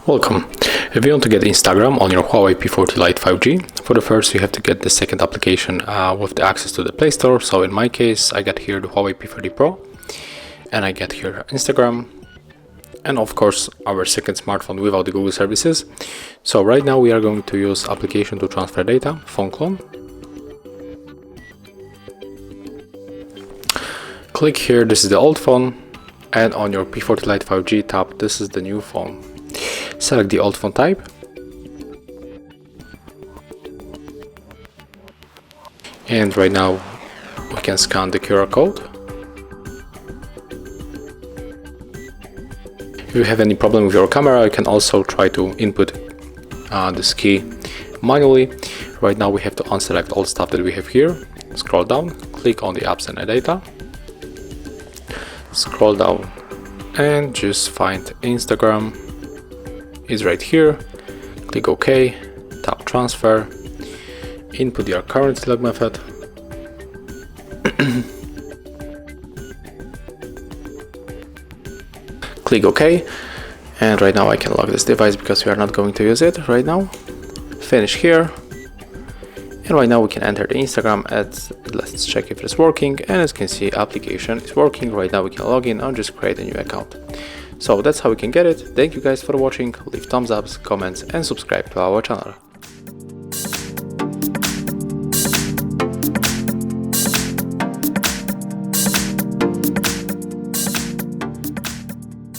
Welcome. If you want to get Instagram on your Huawei P40 Lite 5G, for the first you have to get the second application with the access to the Play Store. So in my case, I got here the Huawei P40 Pro, and I get here Instagram, and of course our second smartphone without the Google services. So right now we are going to use application to transfer data, phone clone. Click here, this is the old phone, and on your P40 Lite 5G tab, this is the new phone. Select the old phone type, and right now we can scan the QR code. If you have any problem with your camera, you can also try to input this key manually. Right now we have to unselect all stuff that we have here. Scroll down, click on the apps and data, scroll down and just find Instagram. Is right here. Click OK, tap transfer, input your currency log method, click OK, and right now I can lock this device because we are not going to use it right now. Finish here, and right now we can enter the Instagram ads. Let's check if it's working, and as you can see, application is working. Right now we can log in and just create a new account. So that's how we can get it. Thank you guys for watching. Leave thumbs ups, comments, and subscribe to our channel.